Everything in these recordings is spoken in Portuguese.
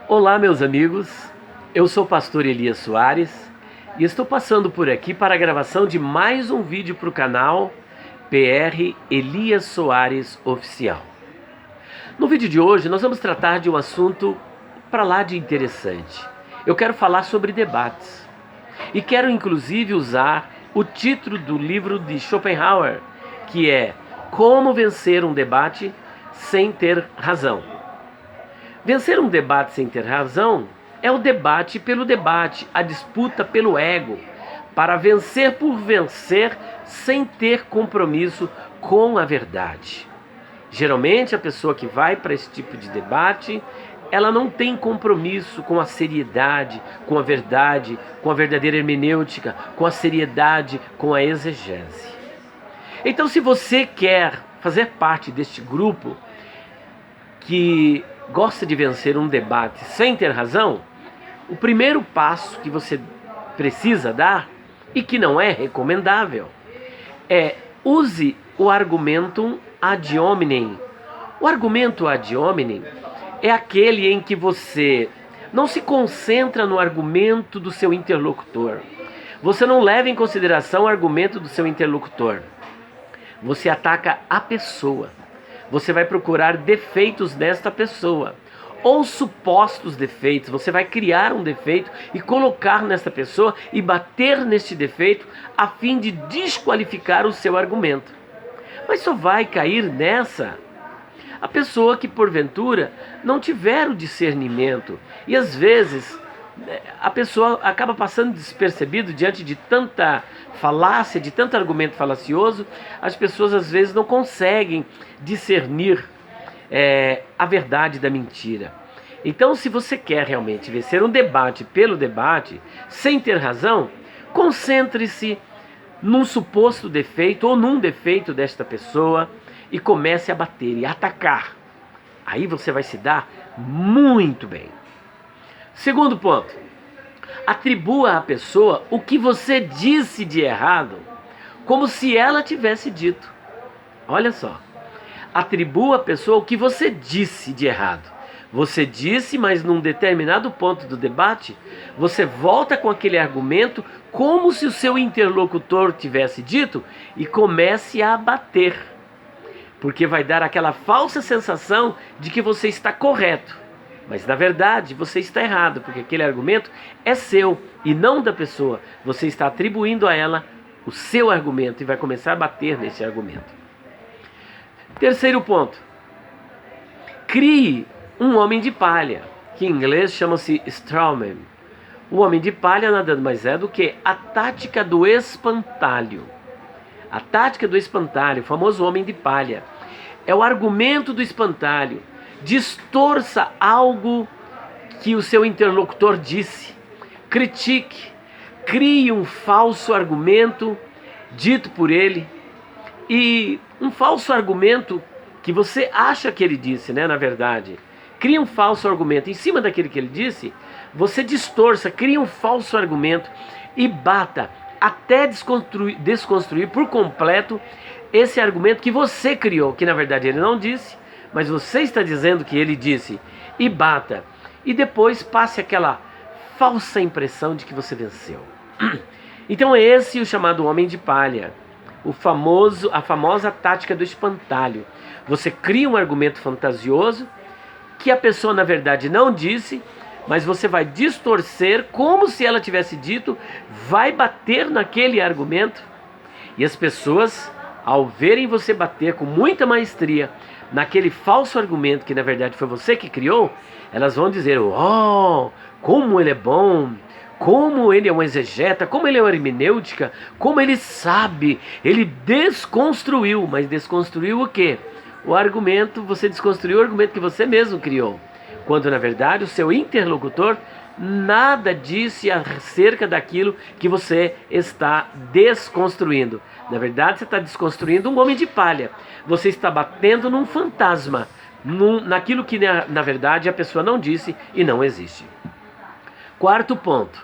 Olá, meus amigos. Eu sou o pastor Elias Soares e estou passando por aqui para a gravação de mais um vídeo para o canal PR Elias Soares Oficial. No vídeo de hoje nós vamos tratar de um assunto para lá de interessante. Eu quero falar sobre debates e quero inclusive usar o título do livro de Schopenhauer, que é Como Vencer um Debate Sem Ter Razão. Vencer um debate sem ter razão é o debate pelo debate, a disputa pelo ego, para vencer por vencer sem ter compromisso com a verdade. Geralmente a pessoa que vai para esse tipo de debate, ela não tem compromisso com a seriedade, com a verdade, com a verdadeira hermenêutica, com a seriedade, com a exegese. Então, se você quer fazer parte deste grupo que gosta de vencer um debate sem ter razão, o primeiro passo que você precisa dar, e que não é recomendável, é use o argumentum ad hominem. O argumento ad hominem é aquele em que você não se concentra no argumento do seu interlocutor. Você não leva em consideração o argumento do seu interlocutor. Você ataca a pessoa. Você vai procurar defeitos desta pessoa, ou supostos defeitos. Você vai criar um defeito e colocar nesta pessoa e bater neste defeito a fim de desqualificar o seu argumento. Mas só vai cair nessa a pessoa que porventura não tiver o discernimento. E às vezes a pessoa acaba passando despercebido diante de tanta falácia, de tanto argumento falacioso. As pessoas às vezes não conseguem discernir a verdade da mentira. Então, se você quer realmente vencer um debate pelo debate, sem ter razão, concentre-se num suposto defeito ou num defeito desta pessoa e comece a bater e atacar. Aí você vai se dar muito bem. Segundo ponto, atribua à pessoa o que você disse de errado, como se ela tivesse dito. Olha só, atribua à pessoa o que você disse de errado. Você disse, mas num determinado ponto do debate, você volta com aquele argumento como se o seu interlocutor tivesse dito e comece a bater, porque vai dar aquela falsa sensação de que você está correto. Mas na verdade você está errado, porque aquele argumento é seu e não da pessoa. Você está atribuindo a ela o seu argumento e vai começar a bater nesse argumento. Terceiro ponto. Crie um homem de palha, que em inglês chama-se strawman. O homem de palha nada mais é do que a tática do espantalho. A tática do espantalho, o famoso homem de palha, é o argumento do espantalho. Distorça algo que o seu interlocutor disse. Critique, crie um falso argumento dito por ele, e um falso argumento que você acha que ele disse, na verdade. Cria um falso argumento em cima daquele que ele disse. Você distorça, cria um falso argumento e bata até desconstruir por completo esse argumento que você criou, que na verdade ele não disse, mas você está dizendo que ele disse, e bata. E depois passe aquela falsa impressão de que você venceu. Então é esse o chamado homem de palha, a famosa tática do espantalho. Você cria um argumento fantasioso que a pessoa na verdade não disse, mas você vai distorcer como se ela tivesse dito, vai bater naquele argumento, e as pessoas, ao verem você bater com muita maestria naquele falso argumento que na verdade foi você que criou, elas vão dizer: oh, como ele é bom, como ele é um exegeta, como ele é uma hermenêutica, como ele sabe, ele desconstruiu. Mas desconstruiu o quê? O argumento, você desconstruiu o argumento que você mesmo criou, quando na verdade o seu interlocutor nada disse acerca daquilo que você está desconstruindo. Na verdade, você está desconstruindo um homem de palha. Você está batendo num fantasma, naquilo que na verdade a pessoa não disse e não existe. Quarto ponto.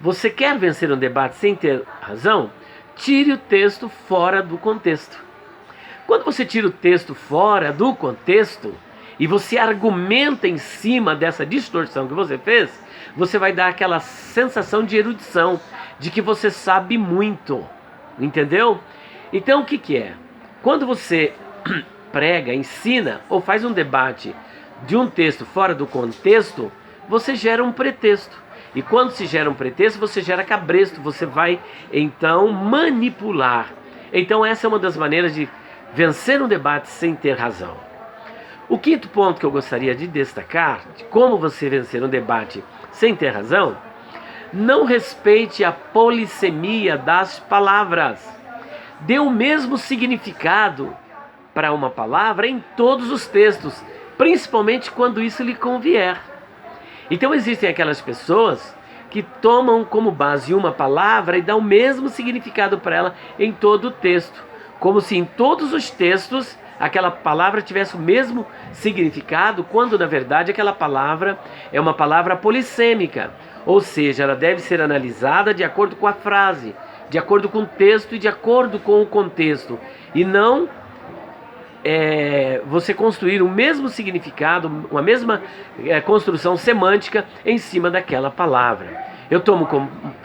Você quer vencer um debate sem ter razão? Tire o texto fora do contexto. Quando você tira o texto fora do contexto, e você argumenta em cima dessa distorção que você fez, você vai dar aquela sensação de erudição, de que você sabe muito, entendeu? Então o que é? Quando você prega, ensina ou faz um debate de um texto fora do contexto, você gera um pretexto. E quando se gera um pretexto, você gera cabresto, você vai então manipular. Então essa é uma das maneiras de vencer um debate sem ter razão. O quinto ponto que eu gostaria de destacar, de como você vencer um debate sem ter razão, não respeite a polissemia das palavras. Dê o mesmo significado para uma palavra em todos os textos, principalmente quando isso lhe convier. Então existem aquelas pessoas que tomam como base uma palavra e dão o mesmo significado para ela em todo o texto, como se em todos os textos aquela palavra tivesse o mesmo significado, quando na verdade aquela palavra é uma palavra polissêmica, ou seja, ela deve ser analisada de acordo com a frase, de acordo com o texto e de acordo com o contexto, e não você construir o mesmo significado, uma mesma construção semântica em cima daquela palavra. Eu tomo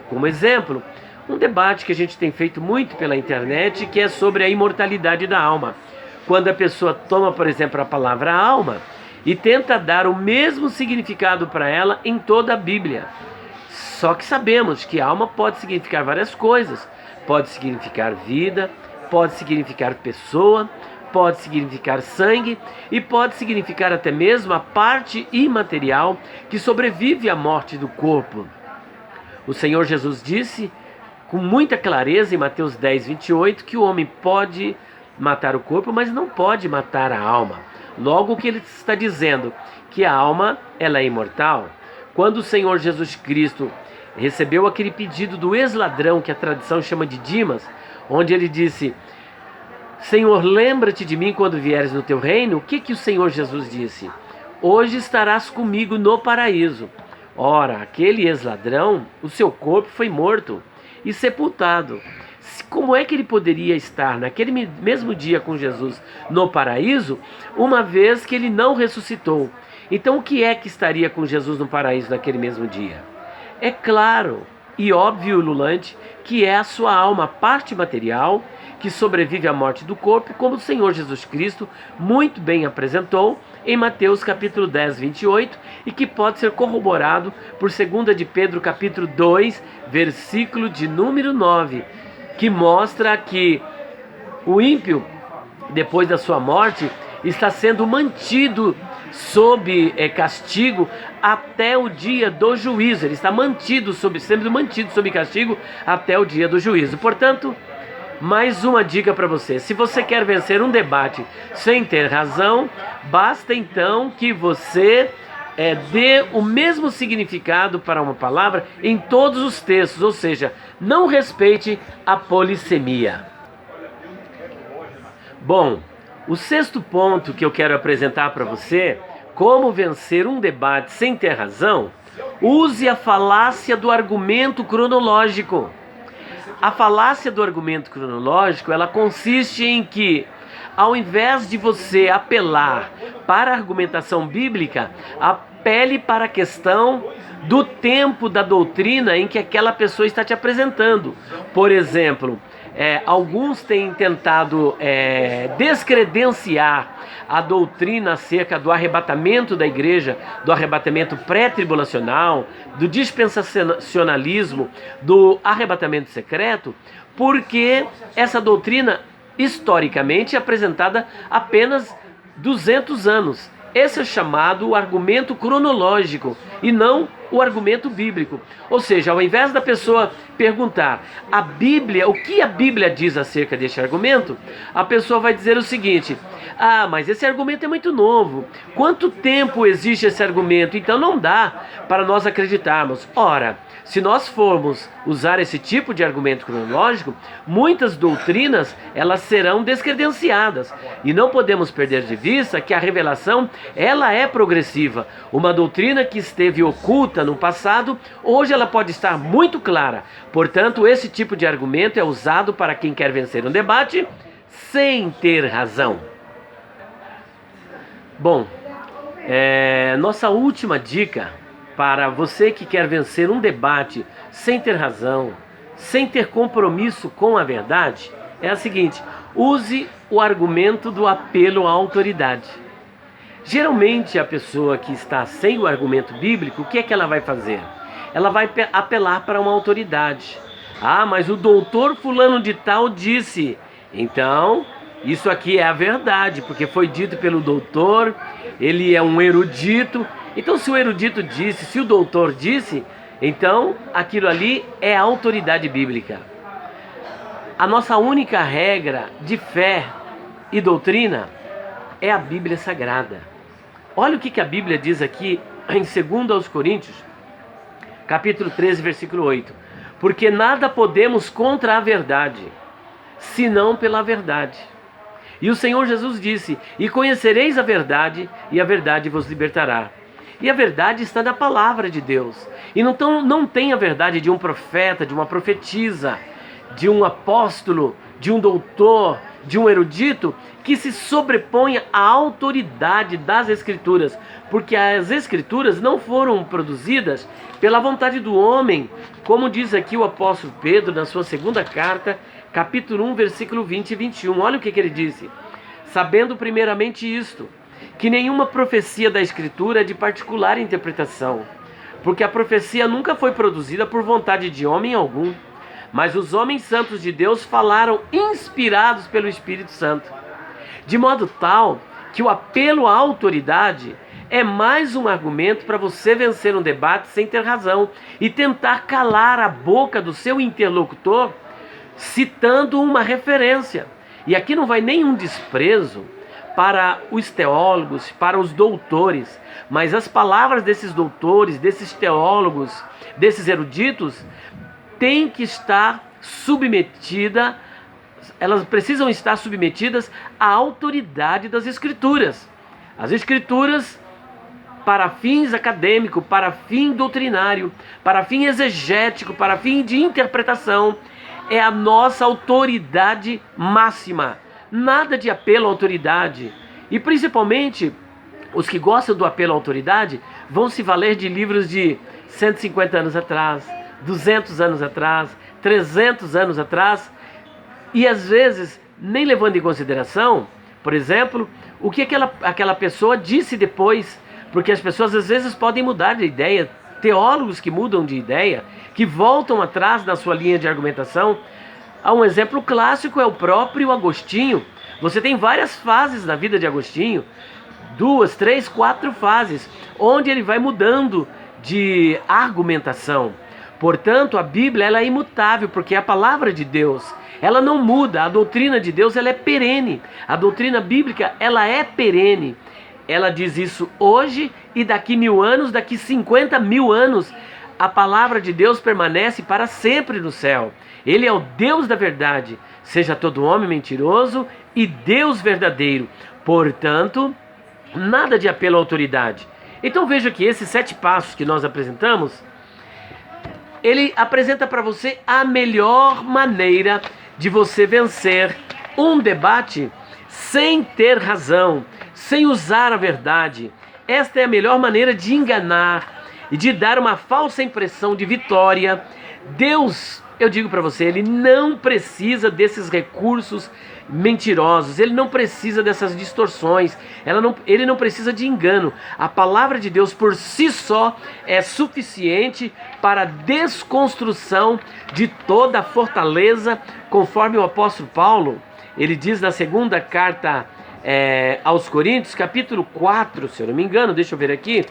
como exemplo um debate que a gente tem feito muito pela internet, que é sobre a imortalidade da alma. Quando a pessoa toma, por exemplo, a palavra alma e tenta dar o mesmo significado para ela em toda a Bíblia. Só que sabemos que alma pode significar várias coisas. Pode significar vida, pode significar pessoa, pode significar sangue e pode significar até mesmo a parte imaterial que sobrevive à morte do corpo. O Senhor Jesus disse com muita clareza em Mateus 10, 28 que o homem pode matar o corpo, mas não pode matar a alma. Logo, o que ele está dizendo? Que a alma ela é imortal. Quando o Senhor Jesus Cristo recebeu aquele pedido do ex-ladrão, que a tradição chama de Dimas, onde ele disse: Senhor, lembra-te de mim quando vieres no teu reino. O que o Senhor Jesus disse? Hoje estarás comigo no paraíso. Ora, aquele ex-ladrão, o seu corpo foi morto e sepultado. Como é que ele poderia estar naquele mesmo dia com Jesus no paraíso, uma vez que ele não ressuscitou? Então o que é que estaria com Jesus no paraíso naquele mesmo dia? É claro e óbvio, ululante, que é a sua alma, a parte material, que sobrevive à morte do corpo, como o Senhor Jesus Cristo muito bem apresentou em Mateus capítulo 10, 28, e que pode ser corroborado por 2 de Pedro capítulo 2, versículo de número 9, que mostra que o ímpio, depois da sua morte, está sendo mantido sob castigo até o dia do juízo. Ele está sendo mantido sob castigo até o dia do juízo. Portanto, mais uma dica para você: se você quer vencer um debate sem ter razão, basta então que você dê o mesmo significado para uma palavra em todos os textos, ou seja, não respeite a polissemia. Bom, o sexto ponto que eu quero apresentar para você, como vencer um debate sem ter razão: use a falácia do argumento cronológico. A falácia do argumento cronológico, ela consiste em que, ao invés de você apelar para a argumentação bíblica, apele para a questão do tempo da doutrina em que aquela pessoa está te apresentando. Por exemplo, alguns têm tentado descredenciar a doutrina acerca do arrebatamento da igreja, do arrebatamento pré-tribulacional, do dispensacionalismo, do arrebatamento secreto, porque essa doutrina historicamente é apresentada apenas 200 anos. Esse é chamado argumento cronológico e não o argumento bíblico. Ou seja, ao invés da pessoa perguntar a Bíblia, o que a Bíblia diz acerca deste argumento, a pessoa vai dizer o seguinte: mas esse argumento é muito novo. Quanto tempo existe esse argumento? Então não dá para nós acreditarmos. Ora, se nós formos usar esse tipo de argumento cronológico, muitas doutrinas elas serão descredenciadas. E não podemos perder de vista que a revelação ela é progressiva. Uma doutrina que esteve oculta no passado, hoje ela pode estar muito clara. Portanto, esse tipo de argumento é usado para quem quer vencer um debate sem ter razão. Bom, Nossa última dica para você que quer vencer um debate sem ter razão, sem ter compromisso com a verdade, é a seguinte: use o argumento do apelo à autoridade. Geralmente a pessoa que está sem o argumento bíblico, o que é que ela vai fazer? Ela vai apelar para uma autoridade. Ah, mas o doutor fulano de tal disse. Então, isso aqui é a verdade, porque foi dito pelo doutor, ele é um erudito. Então, se o erudito disse, se o doutor disse, então aquilo ali é a autoridade bíblica. A nossa única regra de fé e doutrina é a Bíblia Sagrada. Olha o que a Bíblia diz aqui em 2 Coríntios, capítulo 13, versículo 8. Porque nada podemos contra a verdade, senão pela verdade. E o Senhor Jesus disse: e conhecereis a verdade, e a verdade vos libertará. E a verdade está na palavra de Deus. E não tem a verdade de um profeta, de uma profetisa, de um apóstolo, de um doutor, de um erudito, que se sobreponha à autoridade das Escrituras, porque as Escrituras não foram produzidas pela vontade do homem, como diz aqui o apóstolo Pedro na sua segunda carta, capítulo 1, versículo 20 e 21. Olha o que ele disse: sabendo primeiramente isto, que nenhuma profecia da Escritura é de particular interpretação, porque a profecia nunca foi produzida por vontade de homem algum, mas os homens santos de Deus falaram inspirados pelo Espírito Santo, de modo tal que o apelo à autoridade é mais um argumento para você vencer um debate sem ter razão e tentar calar a boca do seu interlocutor citando uma referência. E aqui não vai nenhum desprezo para os teólogos, para os doutores, mas as palavras desses doutores, desses teólogos, desses eruditos, têm que estar submetida, elas precisam estar submetidas à autoridade das Escrituras. As Escrituras, para fins acadêmico, para fim doutrinário, para fim exegético, para fim de interpretação, é a nossa autoridade máxima. Nada de apelo à autoridade. E principalmente, os que gostam do apelo à autoridade vão se valer de livros de 150 anos atrás, 200 anos atrás, 300 anos atrás, e às vezes nem levando em consideração, por exemplo, o que aquela pessoa disse depois, porque as pessoas às vezes podem mudar de ideia, teólogos que mudam de ideia, que voltam atrás na sua linha de argumentação. Um exemplo clássico é o próprio Agostinho. Você tem várias fases na vida de Agostinho, 2, 3, 4 fases, onde ele vai mudando de argumentação. Portanto, a Bíblia ela é imutável, porque é a palavra de Deus. Ela não muda, a doutrina de Deus ela é perene. A doutrina bíblica ela é perene. Ela diz isso hoje e daqui 1000 anos, daqui 50 mil anos, a palavra de Deus permanece para sempre no céu. Ele é o Deus da verdade. Seja todo homem mentiroso e Deus verdadeiro. Portanto, nada de apelo à autoridade. Então veja que esses 7 passos que nós apresentamos, ele apresenta para você a melhor maneira de você vencer um debate sem ter razão, sem usar a verdade. Esta é a melhor maneira de enganar e de dar uma falsa impressão de vitória. Deus, eu digo para você, ele não precisa desses recursos mentirosos, ele não precisa dessas distorções, ele não precisa de engano. A palavra de Deus por si só é suficiente para a desconstrução de toda a fortaleza, conforme o apóstolo Paulo, ele diz na segunda carta aos Coríntios, capítulo 4, se eu não me engano, deixa eu ver aqui,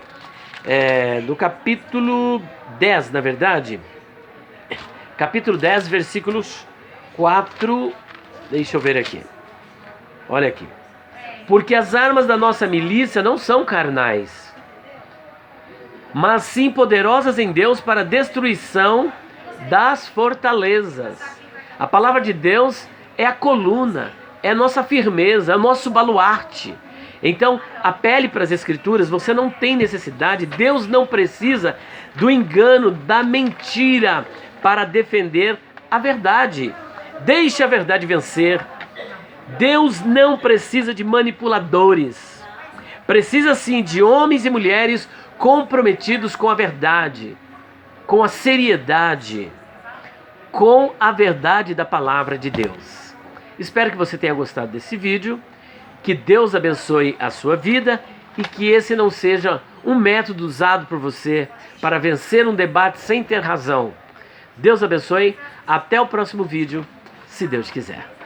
do capítulo 10, na verdade, capítulo 10, versículos 4, deixa eu ver aqui, olha aqui: porque as armas da nossa milícia não são carnais, mas sim poderosas em Deus para a destruição das fortalezas. A palavra de Deus é a coluna, é a nossa firmeza, é o nosso baluarte. Então, apele para as Escrituras, você não tem necessidade, Deus não precisa do engano, da mentira para defender a verdade. Deixe a verdade vencer. Deus não precisa de manipuladores. Precisa sim de homens e mulheres comprometidos com a verdade, com a seriedade, com a verdade da palavra de Deus. Espero que você tenha gostado desse vídeo, que Deus abençoe a sua vida e que esse não seja um método usado por você para vencer um debate sem ter razão. Deus abençoe, até o próximo vídeo, se Deus quiser.